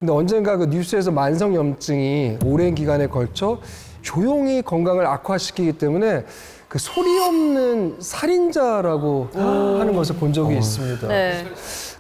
근데 언젠가 그 뉴스에서 만성염증이 오랜 기간에 걸쳐 조용히 건강을 악화시키기 때문에 그 소리 없는 살인자라고 하는 것을 본 적이 있습니다. 네.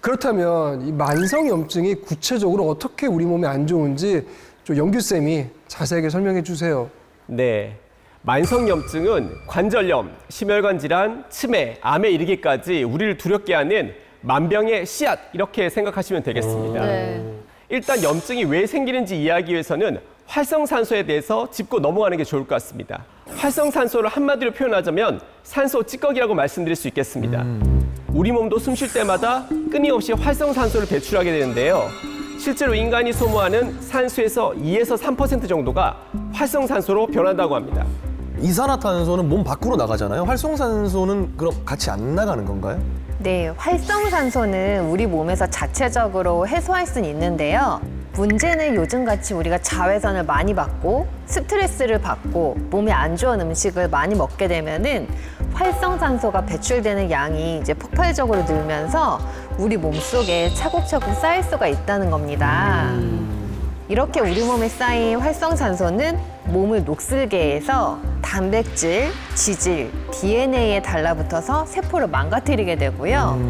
그렇다면 이 만성염증이 구체적으로 어떻게 우리 몸에 안 좋은지 좀 영규쌤이 자세하게 설명해 주세요. 네. 만성염증은 관절염, 심혈관 질환, 치매, 암에 이르기까지 우리를 두렵게 하는 만병의 씨앗 이렇게 생각하시면 되겠습니다. 네. 일단 염증이 왜 생기는지 이해하기 위해서는 활성산소에 대해서 짚고 넘어가는 게 좋을 것 같습니다. 활성산소를 한마디로 표현하자면 산소 찌꺼기라고 말씀드릴 수 있겠습니다. 우리 몸도 숨 쉴 때마다 끊임없이 활성산소를 배출하게 되는데요. 실제로 인간이 소모하는 산소에서 2에서 3% 정도가 활성산소로 변한다고 합니다. 이산화탄소는 몸 밖으로 나가잖아요. 활성산소는 그럼 같이 안 나가는 건가요? 네, 활성산소는 우리 몸에서 자체적으로 해소할 수는 있는데요. 문제는 요즘같이 우리가 자외선을 많이 받고 스트레스를 받고 몸에 안 좋은 음식을 많이 먹게 되면은 활성산소가 배출되는 양이 이제 폭발적으로 늘면서 우리 몸속에 차곡차곡 쌓일 수가 있다는 겁니다. 이렇게 우리 몸에 쌓인 활성산소는 몸을 녹슬게 해서 단백질, 지질, DNA에 달라붙어서 세포를 망가뜨리게 되고요.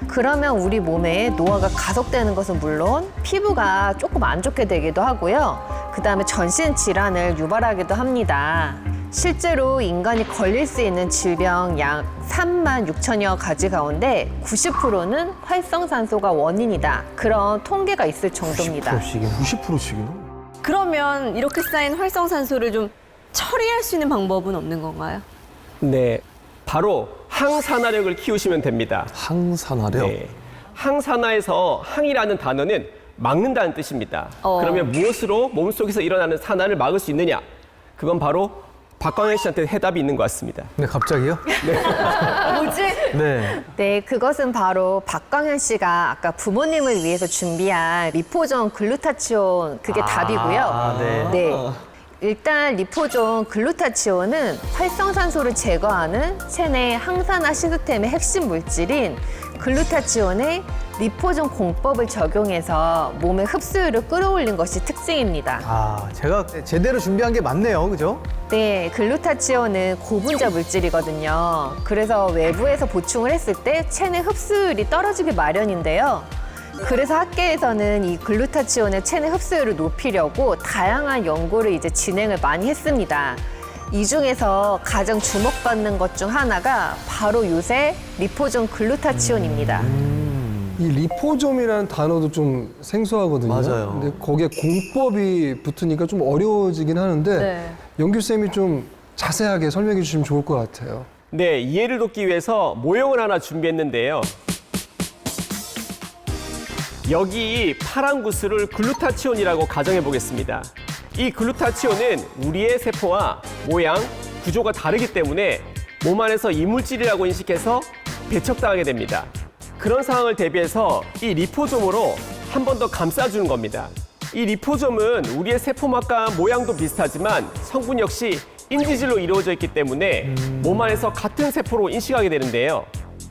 그러면 우리 몸에 노화가 가속되는 것은 물론 피부가 조금 안 좋게 되기도 하고요. 그다음에 전신 질환을 유발하기도 합니다. 실제로 인간이 걸릴 수 있는 질병 약 3만 6천여 가지 가운데 90%는 활성산소가 원인이다. 그런 통계가 있을 정도입니다. 90%씩이나? 그러면 이렇게 쌓인 활성산소를 좀 처리할 수 있는 방법은 없는 건가요? 네. 바로 항산화력을 키우시면 됩니다. 항산화력? 네. 항산화에서 항이라는 단어는 막는다는 뜻입니다. 그러면 무엇으로 몸속에서 일어나는 산화를 막을 수 있느냐? 그건 바로 박광현 씨한테 해답이 있는 것 같습니다. 네, 갑자기요? 뭐지? 네. 네, 그것은 바로 박광현 씨가 아까 부모님을 위해서 준비한 리포존 글루타치온 그게 답이고요. 네. 네. 일단 리포존 글루타치온은 활성산소를 제거하는 체내 항산화 시스템의 핵심 물질인 글루타치온의 리포존 공법을 적용해서 몸의 흡수율을 끌어올린 것이 특징입니다. 아, 제가 제대로 준비한 게 맞네요. 그죠? 네, 글루타치온은 고분자 물질이거든요. 그래서 외부에서 보충을 했을 때 체내 흡수율이 떨어지기 마련인데요. 그래서 학계에서는 이 글루타치온의 체내 흡수율을 높이려고 다양한 연구를 이제 진행을 많이 했습니다. 이 중에서 가장 주목받는 것 중 하나가 바로 요새 리포존 글루타치온입니다. 이 리포좀이라는 단어도 좀 생소하거든요. 맞아요. 근데 거기에 공법이 붙으니까 좀 어려워지긴 하는데 네. 영규쌤이 좀 자세하게 설명해 주시면 좋을 것 같아요. 네, 이해를 돕기 위해서 모형을 하나 준비했는데요. 여기 파란 구슬을 글루타치온이라고 가정해 보겠습니다. 이 글루타치온은 우리의 세포와 모양, 구조가 다르기 때문에 몸 안에서 이물질이라고 인식해서 배척당하게 됩니다. 그런 상황을 대비해서 이 리포솜으로 한 번 더 감싸주는 겁니다. 이 리포솜은 우리의 세포막과 모양도 비슷하지만 성분 역시 인지질로 이루어져 있기 때문에 몸 안에서 같은 세포로 인식하게 되는데요.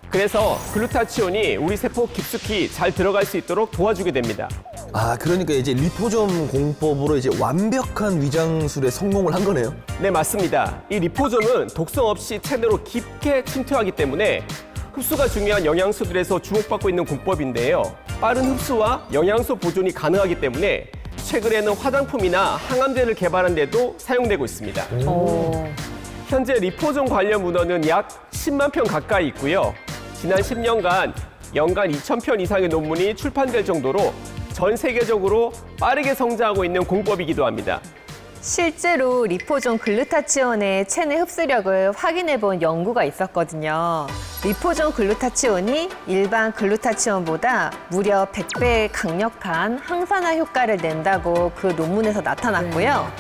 그래서 글루타치온이 우리 세포 깊숙이 잘 들어갈 수 있도록 도와주게 됩니다. 아, 그러니까 이제 리포점 공법으로 이제 완벽한 위장술에 성공을 한 거네요. 네, 맞습니다. 이 리포솜은 독성 없이 체내로 깊게 침투하기 때문에 흡수가 중요한 영양소들에서 주목받고 있는 공법인데요. 빠른 흡수와 영양소 보존이 가능하기 때문에 최근에는 화장품이나 항암제를 개발하는 데도 사용되고 있습니다. 현재 리포솜 관련 문헌은 약 10만 편 가까이 있고요. 지난 10년간 연간 2,000편 이상의 논문이 출판될 정도로 전 세계적으로 빠르게 성장하고 있는 공법이기도 합니다. 실제로 리포존 글루타치온의 체내 흡수력을 확인해 본 연구가 있었거든요. 리포존 글루타치온이 일반 글루타치온보다 무려 100배 강력한 항산화 효과를 낸다고 그 논문에서 나타났고요.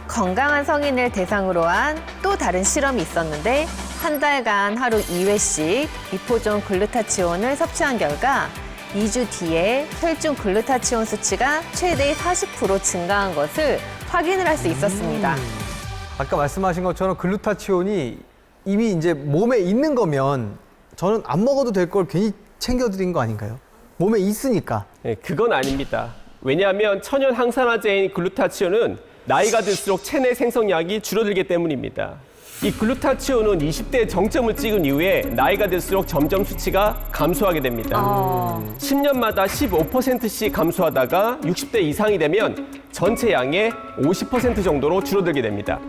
건강한 성인을 대상으로 한 또 다른 실험이 있었는데 한 달간 하루 2회씩 리포존 글루타치온을 섭취한 결과 2주 뒤에 혈중 글루타치온 수치가 최대 40% 증가한 것을 확인을 할 수 있었습니다. 아까 말씀하신 것처럼 글루타치온이 이미 이제 몸에 있는 거면 저는 안 먹어도 될 걸 괜히 챙겨드린 거 아닌가요? 몸에 있으니까. 네, 그건 아닙니다. 왜냐하면 천연 항산화제인 글루타치온은 나이가 들수록 체내 생성량이 줄어들기 때문입니다. 이 글루타치온은 20대 정점을 찍은 이후에 나이가 들수록 점점 수치가 감소하게 됩니다. 10년마다 15%씩 감소하다가 60대 이상이 되면 전체 양의 50% 정도로 줄어들게 됩니다.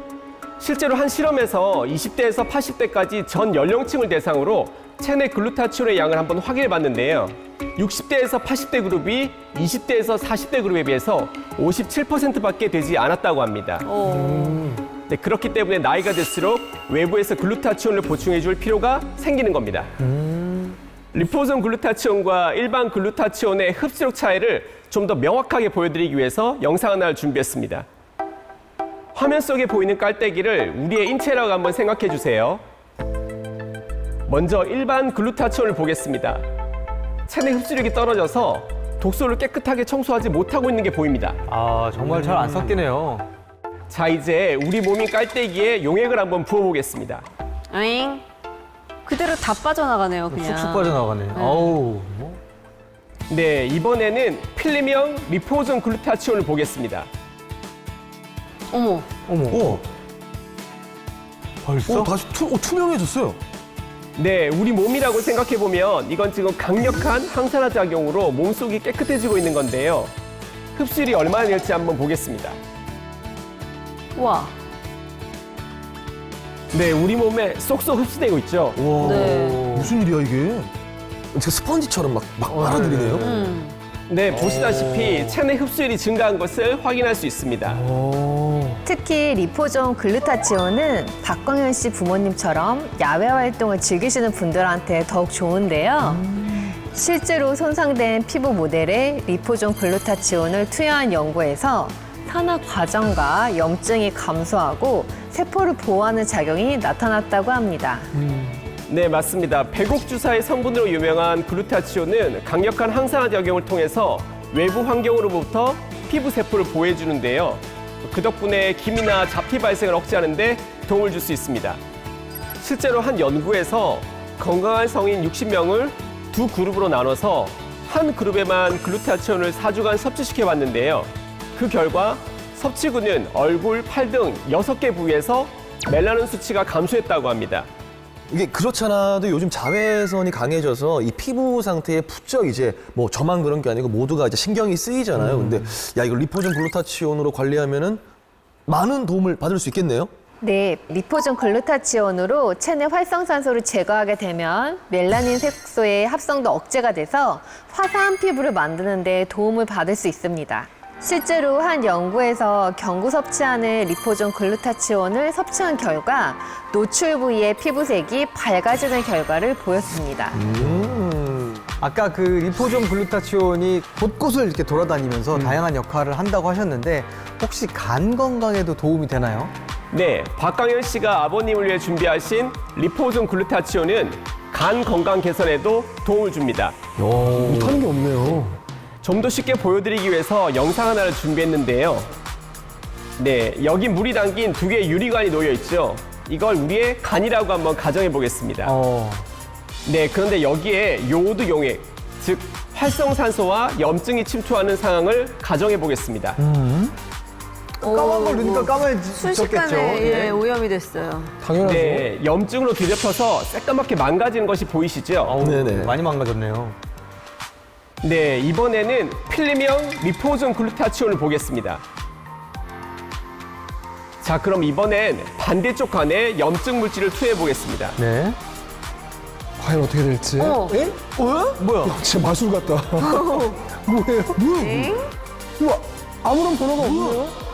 실제로 한 실험에서 20대에서 80대까지 전 연령층을 대상으로 체내 글루타치온의 양을 한번 확인해 봤는데요. 60대에서 80대 그룹이 20대에서 40대 그룹에 비해서 57%밖에 되지 않았다고 합니다. 네, 그렇기 때문에 나이가 들수록 외부에서 글루타치온을 보충해 줄 필요가 생기는 겁니다. 리포존 글루타치온과 일반 글루타치온의 흡수력 차이를 좀 더 명확하게 보여드리기 위해서 영상 하나를 준비했습니다. 화면 속에 보이는 깔때기를 우리의 인체라고 한번 생각해 주세요. 먼저 일반 글루타치온을 보겠습니다. 체내 흡수력이 떨어져서 독소를 깨끗하게 청소하지 못하고 있는 게 보입니다. 아, 정말 잘 안 섞이네요. 자, 이제 우리 몸인 깔때기에 용액을 한번 부어보겠습니다. 잉? 그대로 다 빠져나가네요, 그냥. 쑥쑥 빠져나가네. 어우. 네, 이번에는 필름형 리포존 글루타치온을 보겠습니다. 어머. 어머. 벌써? 다시 투명해졌어요. 네, 우리 몸이라고 생각해보면 이건 지금 강력한 항산화 작용으로 몸속이 깨끗해지고 있는 건데요. 흡수율이 얼마나 될지 한번 보겠습니다. 와. 네, 우리 몸에 쏙쏙 흡수되고 있죠. 와, 네. 무슨 일이야 이게? 제가 스펀지처럼 막 빨아들이네요. 네, 보시다시피 체내 흡수율이 증가한 것을 확인할 수 있습니다. 특히 리포존 글루타치온은 박광현 씨 부모님처럼 야외 활동을 즐기시는 분들한테 더욱 좋은데요. 실제로 손상된 피부 모델에 리포존 글루타치온을 투여한 연구에서 산화 과정과 염증이 감소하고 세포를 보호하는 작용이 나타났다고 합니다. 네, 맞습니다. 배곡주사의 성분으로 유명한 글루타치온은 강력한 항산화 작용을 통해서 외부 환경으로부터 피부 세포를 보호해 주는데요. 그 덕분에 기미나 잡티 발생을 억제하는 데 도움을 줄 수 있습니다. 실제로 한 연구에서 건강한 성인 60명을 두 그룹으로 나눠서 한 그룹에만 글루타치온을 4주간 섭취시켜 봤는데요. 그 결과 섭취군은 얼굴, 팔 등 6개 부위에서 멜라닌 수치가 감소했다고 합니다. 이게 그렇잖아도 요즘 자외선이 강해져서 이 피부 상태에 부쩍 이제 뭐 저만 그런 게 아니고 모두가 이제 신경이 쓰이잖아요. 근데 야, 이거 리포존 글루타치온으로 관리하면은 많은 도움을 받을 수 있겠네요. 네, 리포존 글루타치온으로 체내 활성산소를 제거하게 되면 멜라닌 색소의 합성도 억제가 돼서 화사한 피부를 만드는 데 도움을 받을 수 있습니다. 실제로 한 연구에서 경구 섭취하는 리포존 글루타치온을 섭취한 결과 노출 부위의 피부색이 밝아지는 결과를 보였습니다. 아까 그 리포존 글루타치온이 곳곳을 이렇게 돌아다니면서 다양한 역할을 한다고 하셨는데 혹시 간 건강에도 도움이 되나요? 네, 박광현 씨가 아버님을 위해 준비하신 리포존 글루타치온은 간 건강 개선에도 도움을 줍니다. 못하는 게 없네요. 좀 더 쉽게 보여드리기 위해서 영상 하나를 준비했는데요. 네, 여기 물이 담긴 두 개의 유리관이 놓여 있죠. 이걸 우리의 간이라고 한번 가정해 보겠습니다. 네, 그런데 여기에 요오드 용액, 즉 활성산소와 염증이 침투하는 상황을 가정해 보겠습니다. 까만 걸 넣으니까 까만해졌겠죠. 순식간에 예, 오염이 됐어요. 당연하죠. 네, 염증으로 뒤덮여서 새까맣게 망가지는 것이 보이시죠? 네네. 많이 망가졌네요. 네, 이번에는 필름형 리포존 글루타치온을 보겠습니다. 자, 그럼 이번엔 반대쪽 간에 염증 물질을 투여해 보겠습니다. 네. 과연 어떻게 될지. 어머. 뭐야? 진짜 마술 같다. 뭐예요? 엥? 우와, 아무런 변화가 없네요.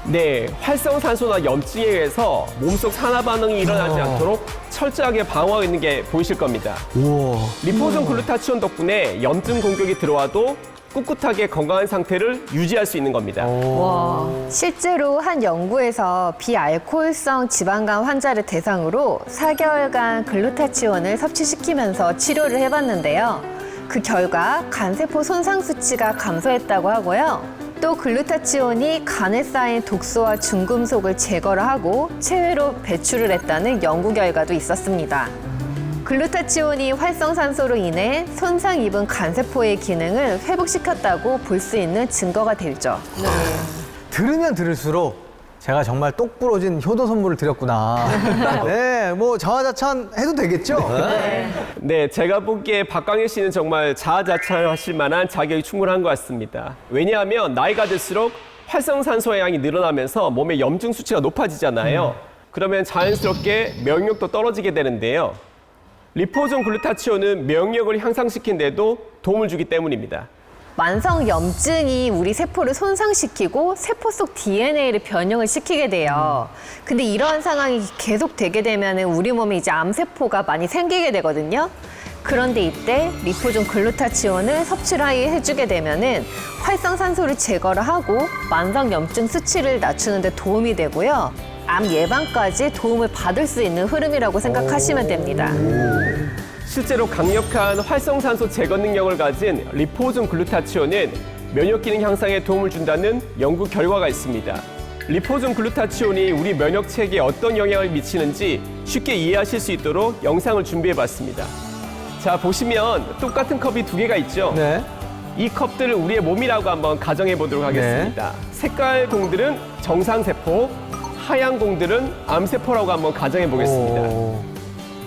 네, 활성산소나 염증에 의해서 몸속 산화 반응이 일어나지 않도록 철저하게 방어하고 있는 게 보이실 겁니다. 우와. 리포존 글루타치온 덕분에 염증 공격이 들어와도 꿋꿋하게 건강한 상태를 유지할 수 있는 겁니다. 와. 실제로 한 연구에서 비알코올성 지방간 환자를 대상으로 4개월간 글루타치온을 섭취시키면서 치료를 해봤는데요. 그 결과 간세포 손상 수치가 감소했다고 하고요. 또 글루타치온이 간에 쌓인 독소와 중금속을 제거를 하고 체외로 배출을 했다는 연구 결과도 있었습니다. 글루타치온이 활성산소로 인해 손상 입은 간세포의 기능을 회복시켰다고 볼 수 있는 증거가 되죠. 들으면 들을수록 제가 정말 똑 부러진 효도 선물을 드렸구나. 네, 뭐 자화자찬 해도 되겠죠? 네, 제가 보기에 박광일 씨는 정말 자아자찬하실 만한 자격이 충분한 것 같습니다. 왜냐하면 나이가 들수록 활성산소의 양이 늘어나면서 몸의 염증 수치가 높아지잖아요. 그러면 자연스럽게 면역력도 떨어지게 되는데요. 리포존 글루타치온은 면역력을 향상시키는 데도 도움을 주기 때문입니다. 만성 염증이 우리 세포를 손상시키고 세포 속 DNA를 변형을 시키게 돼요. 근데 이러한 상황이 계속 되게 되면 우리 몸에 이제 암세포가 많이 생기게 되거든요. 그런데 이때 리포존 글루타치온을 섭취를 해주게 되면은 활성산소를 제거를 하고 만성 염증 수치를 낮추는 데 도움이 되고요. 암 예방까지 도움을 받을 수 있는 흐름이라고 생각하시면 됩니다. 실제로 강력한 활성산소 제거 능력을 가진 리포존 글루타치온은 면역 기능 향상에 도움을 준다는 연구 결과가 있습니다. 리포존 글루타치온이 우리 면역 체계에 어떤 영향을 미치는지 쉽게 이해하실 수 있도록 영상을 준비해봤습니다. 자, 보시면 똑같은 컵이 두 개가 있죠? 네. 이 컵들을 우리의 몸이라고 한번 가정해 보도록 하겠습니다. 색깔 공들은 정상세포, 하얀 공들은 암세포라고 한번 가정해 보겠습니다.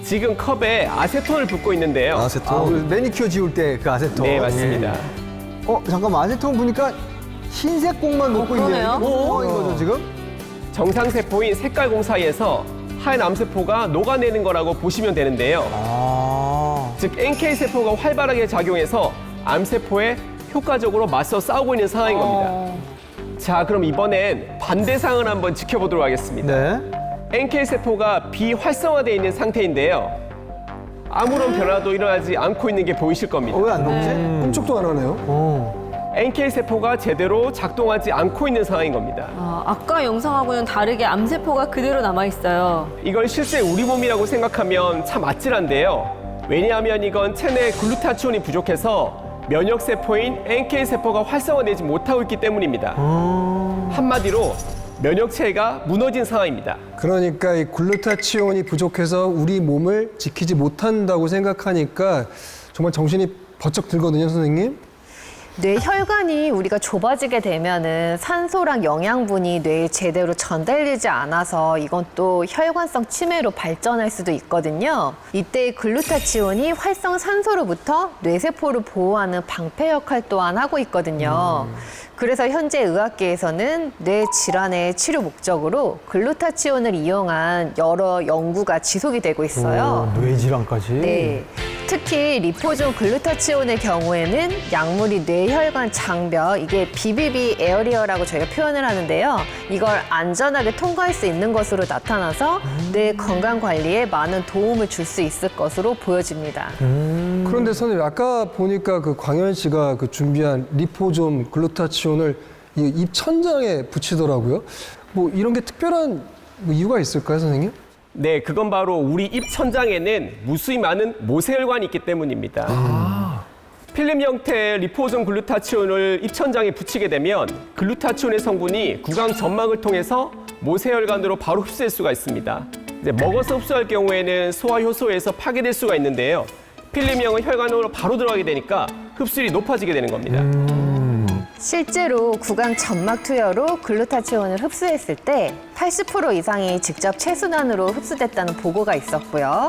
지금 컵에 아세톤을 붓고 있는데요. 아세톤. 그 매니큐어 지울 때 그 아세톤. 네, 맞습니다. 잠깐만, 아세톤 보니까 흰색 공만 놓고 있네요. 그러네요. 뭐 하는 거죠, 지금? 정상세포인 색깔공 사이에서 하얀 암세포가 녹아내는 거라고 보시면 되는데요. 즉 NK세포가 활발하게 작용해서 암세포에 효과적으로 맞서 싸우고 있는 상황인 겁니다. 자, 그럼 이번엔 반대 상황을 한번 지켜보도록 하겠습니다. 네. NK세포가 비활성화되어 있는 상태인데요. 아무런 변화도 일어나지 않고 있는 게 보이실 겁니다. 왜 안 녹지? 꿈쩍도 안 하네요. NK세포가 제대로 작동하지 않고 있는 상황인 겁니다. 아까 영상하고는 다르게 암세포가 그대로 남아있어요. 이걸 실제 우리 몸이라고 생각하면 참 아찔한데요. 왜냐하면 이건 체내 글루타치온이 부족해서 면역세포인 NK세포가 활성화되지 못하고 있기 때문입니다. 한마디로 면역체계가 무너진 상황입니다. 그러니까 이 글루타치온이 부족해서 우리 몸을 지키지 못한다고 생각하니까 정말 정신이 번쩍 들거든요, 선생님. 뇌혈관이 우리가 좁아지게 되면은 산소랑 영양분이 뇌에 제대로 전달되지 않아서 이건 또 혈관성 치매로 발전할 수도 있거든요. 이때 글루타치온이 활성산소로부터 뇌세포를 보호하는 방패 역할 또한 하고 있거든요. 그래서 현재 의학계에서는 뇌 질환의 치료 목적으로 글루타치온을 이용한 여러 연구가 지속이 되고 있어요. 뇌질환까지. 네. 특히 리포존 글루타치온의 경우에는 약물이 뇌혈관 장벽, 이게 BBB 에어리어라고 저희가 표현을 하는데요. 이걸 안전하게 통과할 수 있는 것으로 나타나서 뇌 건강 관리에 많은 도움을 줄 수 있을 것으로 보여집니다. 그런데 선생님, 아까 보니까 그 광현 씨가 그 준비한 리포존 글루타치온을 이 입천장에 붙이더라고요. 뭐 이런 게 특별한 뭐 이유가 있을까요, 선생님? 네, 그건 바로 우리 입 천장에는 무수히 많은 모세혈관이 있기 때문입니다. 필름 형태의 리포존 글루타치온을 입 천장에 붙이게 되면 글루타치온의 성분이 구강 점막을 통해서 모세혈관으로 바로 흡수될 수가 있습니다. 이제 먹어서 흡수할 경우에는 소화 효소에서 파괴될 수가 있는데요. 필름형은 혈관으로 바로 들어가게 되니까 흡수율이 높아지게 되는 겁니다. 실제로 구강 점막 투여로 글루타치온을 흡수했을 때 80% 이상이 직접 체순환으로 흡수됐다는 보고가 있었고요.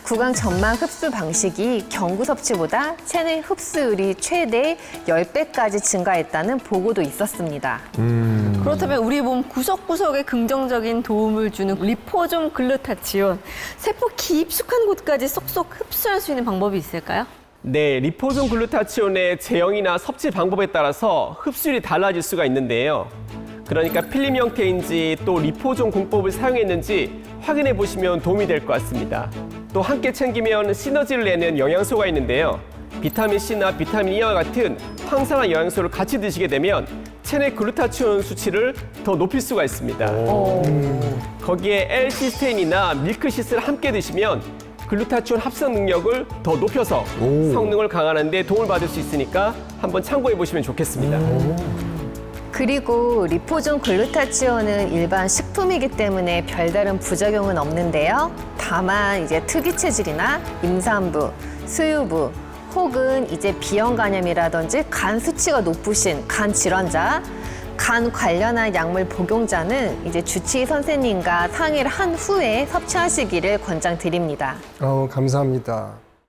구강 점막 흡수 방식이 경구 섭취보다 체내 흡수율이 최대 10배까지 증가했다는 보고도 있었습니다. 그렇다면 우리 몸 구석구석에 긍정적인 도움을 주는 리포존 글루타치온, 세포 깊숙한 곳까지 쏙쏙 흡수할 수 있는 방법이 있을까요? 네, 리포존 글루타치온의 제형이나 섭취 방법에 따라서 흡수율이 달라질 수가 있는데요. 그러니까 필름 형태인지 또 리포존 공법을 사용했는지 확인해 보시면 도움이 될 것 같습니다. 또 함께 챙기면 시너지를 내는 영양소가 있는데요. 비타민 C나 비타민 E와 같은 항산화 영양소를 같이 드시게 되면 체내 글루타치온 수치를 더 높일 수가 있습니다. 거기에 L-시스테인이나 밀크시스를 함께 드시면 글루타치온 합성 능력을 더 높여서 성능을 강화하는 데 도움을 받을 수 있으니까 한번 참고해 보시면 좋겠습니다. 그리고 리포존 글루타치온은 일반 식품이기 때문에 별다른 부작용은 없는데요. 다만 이제 특이 체질이나 임산부, 수유부 혹은 이제 비형 간염이라든지 간 수치가 높으신 간 질환자, 간 관련한 약물 복용자는 이제 주치의 선생님과 상의를 한 후에 섭취하시기를 권장드립니다. 감사합니다.